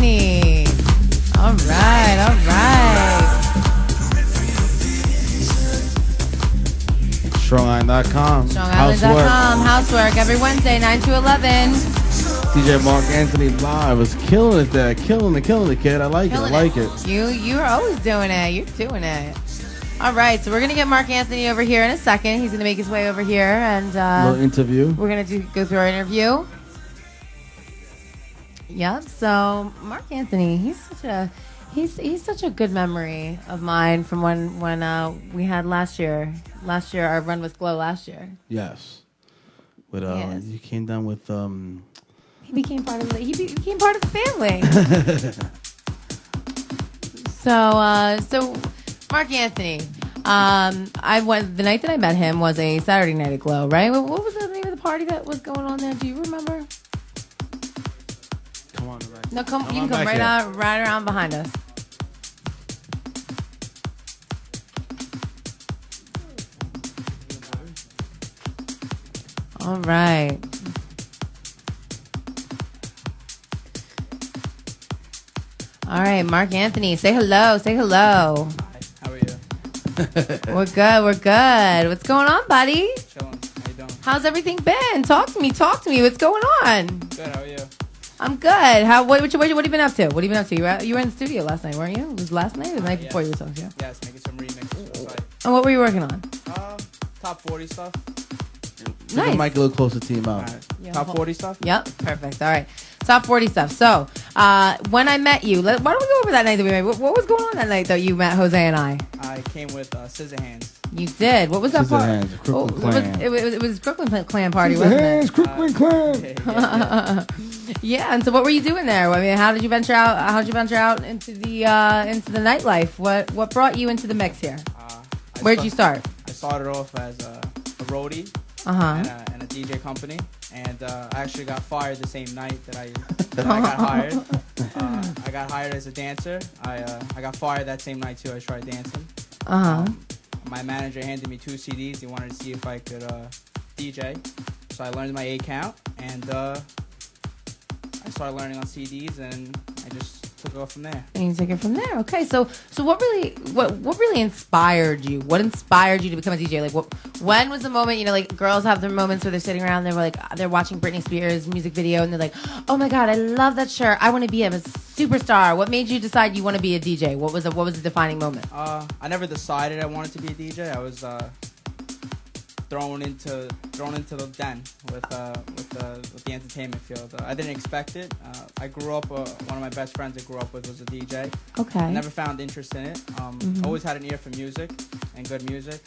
Anthony. All right, all right. StrongIsland.com. StrongIsland.com. HouseWerk every Wednesday, 9 to 11. DJ Mark Anthony live was killing it there. Killing it, kid. I like it. You're always doing it. You're doing it. All right, so we're going to get Mark Anthony over here in a second. He's going to make his way over here. And little interview. We're going to go through our interview. Yep, so Mark Anthony, he's such a good memory of mine from when we had last year. Last year, our run with Glow last year. Yes. With you came down with He became part of the family. So Mark Anthony, the night that I met him was a Saturday night at Glow, right? What was the name of the party that was going on there? Do you remember? Come on, right. No, you can come right around behind us. All right. All right, Mark Anthony, say hello. Say hello. Hi, how are you? We're good. What's going on, buddy? Chilling. How you doing? How's everything been? Talk to me. What's going on? Good. How are you? I'm good. What have you been up to? What have you been up to? You were in the studio last night, weren't you? It was last night or the night before you were talking? Yeah. Yes, making some remixes for the site. And what were you working on? Top 40 stuff. Nice. The mic a little closer to your mouth. Right. Yeah, Top 40 stuff? Yep, perfect. All right. Top 40 stuff. So, when I met you, why don't we go over that night that we met? What was going on that night that you met Jose and I? I came with Scissor Hands. You did. What was that Scissor part? Hands, Crooklyn Clan. It was Crooklyn Clan party, Scissor wasn't Hands, it? Crooklyn Clan. Yeah. Yeah. And so, what were you doing there? I mean, how did you venture out into the nightlife? What brought you into the mix here? Where'd you start? I started off as a roadie and a DJ company, and I actually got fired the same night that I got hired. I got hired as a dancer. I got fired that same night too. I tried dancing. My manager handed me 2 CDs. He wanted to see if I could DJ, so I learned my A count, and I started learning on CDs, and I just took it off from there. And you took it from there. Okay, so what really inspired you? What inspired you to become a DJ? Like, when was the moment? You know, like girls have their moments where they're sitting around, they're watching Britney Spears music video, and they're like, oh my god, I love that shirt. I want to be a superstar. What made you decide you want to be a DJ? What was the defining moment? I never decided I wanted to be a DJ. I was thrown into the den with the entertainment field. I didn't expect it. I grew up. One of my best friends I grew up with was a DJ. Okay. I never found interest in it. Always had an ear for music and good music.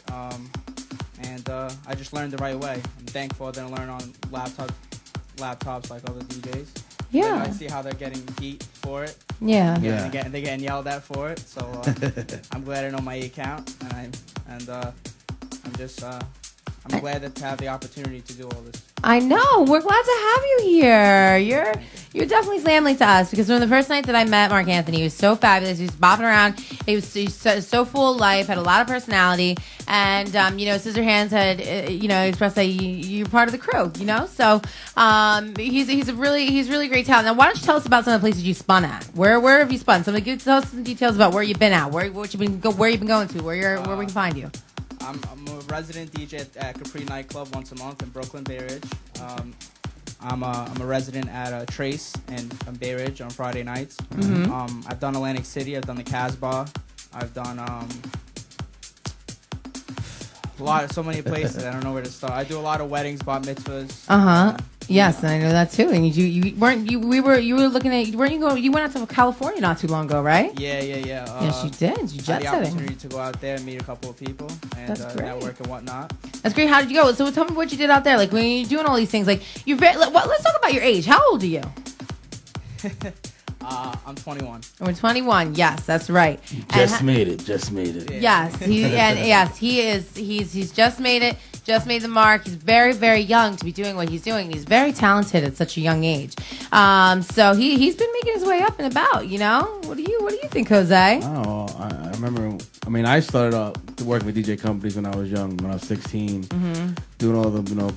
And I just learned the right way. I'm thankful I didn't learn on laptops like other DJs. Yeah. I see how they're getting heat for it. Yeah. They're getting yelled at for it. So I'm glad I know my account, I'm glad to have the opportunity to do all this. I know. We're glad to have you here. You're definitely family to us, because from the first night that I met Mark Anthony, he was so fabulous. He was bopping around. He was so full of life, had a lot of personality, and Scissor Hands had expressed that you're part of the crew. So he's really great talent. Now, why don't you tell us about some of the places you spun at? Where have you spun? Tell us some details about where you've been at, where you've been going to, where we can find you. I'm a resident DJ at Capri Nightclub once a month in Brooklyn, Bay Ridge. I'm a resident at Trace in Bay Ridge on Friday nights. I've done Atlantic City. I've done the Casbah. I've done so many places. I don't know where to start. I do a lot of weddings, bat mitzvahs. Yes, and I know that too. And you were looking at, weren't you going? You went out to California not too long ago, right? Yeah. Yes, you did. You jet had the setting. opportunity to go out there and meet a couple of people and network and whatnot. That's great. How did you go? So tell me what you did out there. Like when you're doing all these things. Like let's talk about your age. How old are you? I'm 21. We're 21. Yes, that's right. Just made it. Yeah. Yes, he is. He's just made it. Just made the mark. He's very, very young to be doing what he's doing. He's very talented at such a young age. So he's been making his way up and about. What do you think, Jose? Oh, I remember. I mean, I started out to work with DJ companies when I was young. When I was 16, doing all the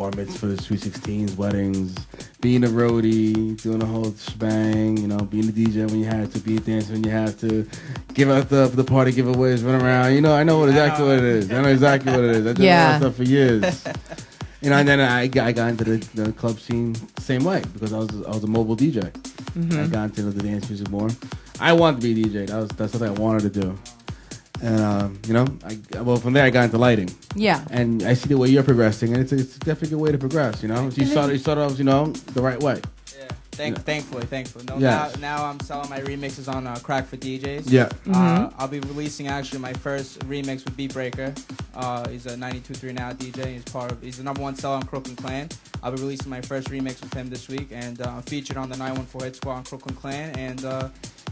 bar mitzvahs, sweet 16s, weddings, being a roadie, doing the whole shebang, you know, being a DJ when you have to, be a dancer when you have to, give out the party giveaways, run around. You know, I know exactly what it is. I know exactly what it is. I did all that stuff for years. You know, and then I got into the club scene the same way because I was a mobile DJ. I got into the dance music more. I wanted to be a DJ. That's something I wanted to do. And you know, from there I got into lighting. Yeah. And I see the way you're progressing, and it's definitely a good way to progress. You know, you start off, you know, the right way. Thankfully. No, now I'm selling my remixes on Crack for DJs. Yeah. I'll be releasing actually my first remix with Beat Breaker. He's a 92.3 now DJ. He's the #1 seller on Crooklyn Clan. I'll be releasing my first remix with him this week, and I'm featured on the 914 Hit Squad on Crooklyn Clan. And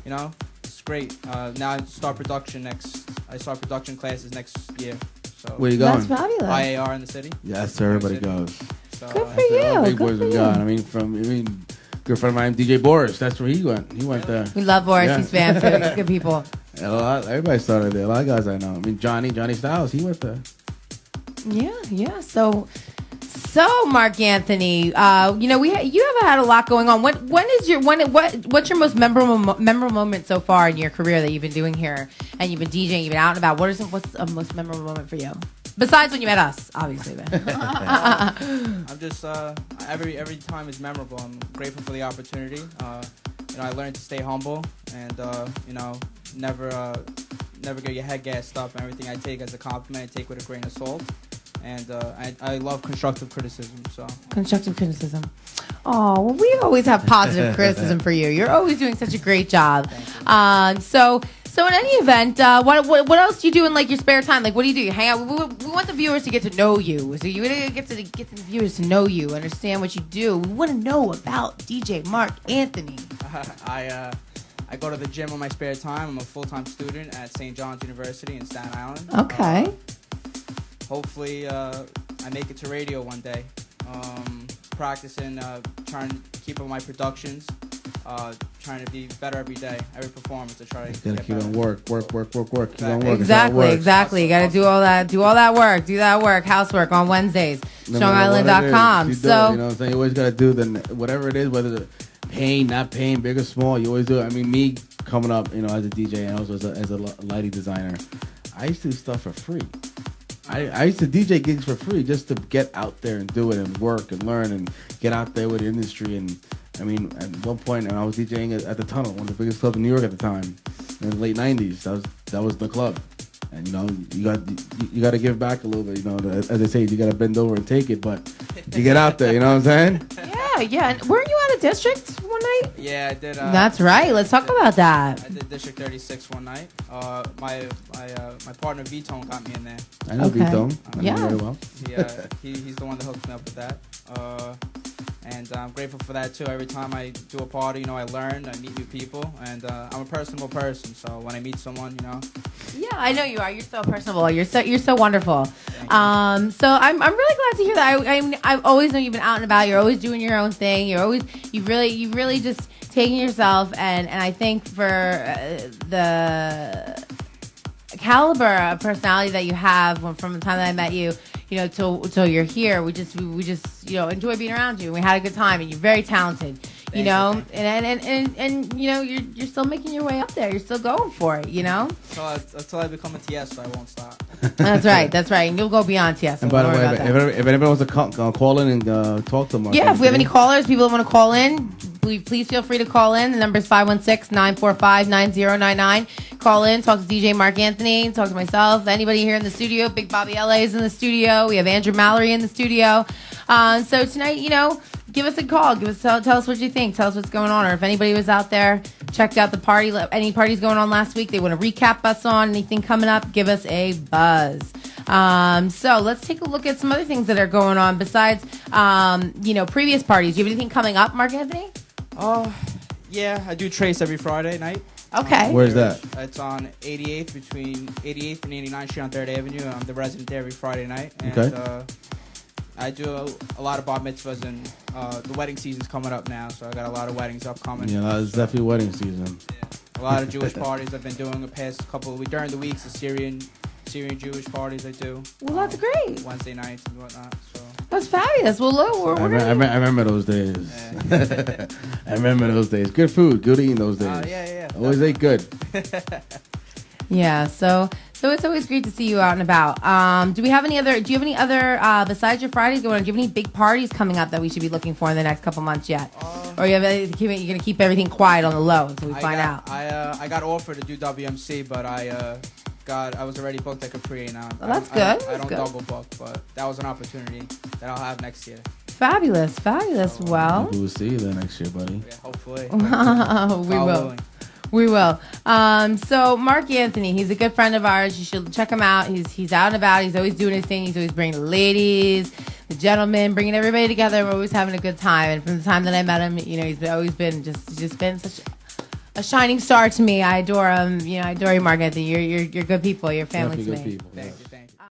you know, it's great. Now I start production classes next year. So where you going? That's fabulous. IAR in the city. Yes, everybody goes. So, good for you. Big boys we got. I mean, good friend of mine, DJ Boris. That's where he went. He went there. We love Boris. He's fancy. He's good people. Everybody started there. A lot of guys I know. I mean, Johnny Styles. He went there. Yeah. So Mark Anthony, you know, you have had a lot going on. What's your most memorable moment so far in your career that you've been doing here, and you've been DJing, you've been out and about? What's a most memorable moment for you? Besides when you met us, obviously. I'm just every time is memorable. I'm grateful for the opportunity. You know, I learned to stay humble and you know, never get your head gassed up. And everything I take as a compliment, I take with a grain of salt. And I love constructive criticism. So constructive criticism. Oh, well, we always have positive criticism for you. You're always doing such a great job. So in any event, what else do you do in like your spare time? Like, what do? You hang out? We want the viewers to get to know you. So you get the viewers to know you, understand what you do. We want to know about DJ Mark Anthony. I go to the gym in my spare time. I'm a full-time student at St. John's University in Staten Island. Okay. Hopefully, I make it to radio one day. Practicing, trying to keep up my productions. Trying to be better every day, every performance. I try to keep on work. Keep on working. Exactly. You got to do all that work. Do that work. Housework on Wednesdays. StrongIsland.com. So you know what I'm saying? You always got to do whatever it is, whether it's paying, not paying, big or small. You always do it. I mean, me coming up, you know, as a DJ and also as a lighting designer, I used to do stuff for free. I used to DJ gigs for free just to get out there and do it and work and learn and get out there with the industry. And I mean, at one point, I was DJing at the Tunnel, one of the biggest clubs in New York at the time, in the late '90s. That was the club, and you know, you got to give back a little bit. You know, as they say, you got to bend over and take it, but you get out there. You know what I'm saying? Yeah. And weren't you out of district one night? Yeah, I did. That's right. Let's talk about that. I did District 36 one night. My partner Vito got me in there. I know Vito. I know very well. He's the one that hooked me up with that. And I'm grateful for that too. Every time I do a party, you know, I learn, I meet new people, and I'm a personable person. So when I meet someone, you know. Yeah, I know you are. You're so personable. You're so wonderful. So I'm really glad to hear that. I've always known you've been out and about. You're always doing your own thing. You really just taking yourself, and I think for the caliber of personality that you have from the time that I met you, you know, till you're here, we just you know, enjoy being around you. And we had a good time, and you're very talented. You know, and you know, you're still making your way up there. You're still going for it. You know, until I become a TS, so I won't stop. That's right. And you'll go beyond TS. And by the way, if anybody wants to call in and talk to them, if we have any callers, people that want to call in, please feel free to call in. The number is 516-945-9099. Call in, talk to DJ Mark Anthony, talk to myself, anybody here in the studio. Big Bobby LA is in the studio. We have Andrew Mallory in the studio. So tonight, you know, give us a call. Tell us what you think. Tell us what's going on. Or if anybody was out there, checked out the party, any parties going on last week, they want to recap us on anything coming up, give us a buzz. So let's take a look at some other things that are going on besides, you know, previous parties. Do you have anything coming up, Mark Anthony? Yeah, I do Trace every Friday night. Okay. Where's that? It's on 88th, between 88th and 89th Street on 3rd Avenue. I'm the resident there every Friday night. And, okay. I do a lot of bar mitzvahs, and the wedding season's coming up now, so I got a lot of weddings upcoming. Yeah, it's definitely wedding season. Yeah. A lot of Jewish parties I've been doing the past couple of weeks. During the weeks, the Syrian Syrian Jewish parties I do. Well, that's great. Wednesday nights and whatnot. So that's fabulous. Well, look, I remember those days. Yeah. I remember those days. Good food, good eating those days. Yeah. Always ate good. Yeah. So it's always great to see you out and about. Do you have any other besides your Fridays going on? Do you have any big parties coming up that we should be looking for in the next couple months yet? Or you're going to keep everything quiet on the low until we find out? I got offered to do WMC, but I was already booked at Capri now. Well, that's good. I don't double book, but that was an opportunity that I'll have next year. Fabulous. Well, we will see you there next year, buddy. Yeah, hopefully. We will. So Mark Anthony, he's a good friend of ours. You should check him out. He's out and about. He's always doing his thing. He's always bringing the ladies, the gentlemen, bringing everybody together. We're always having a good time. And from the time that I met him, he's always been just been such a shining star to me. I adore him. I adore you, Mark Anthony. You're good people. You're family to me. Good people. Thank you.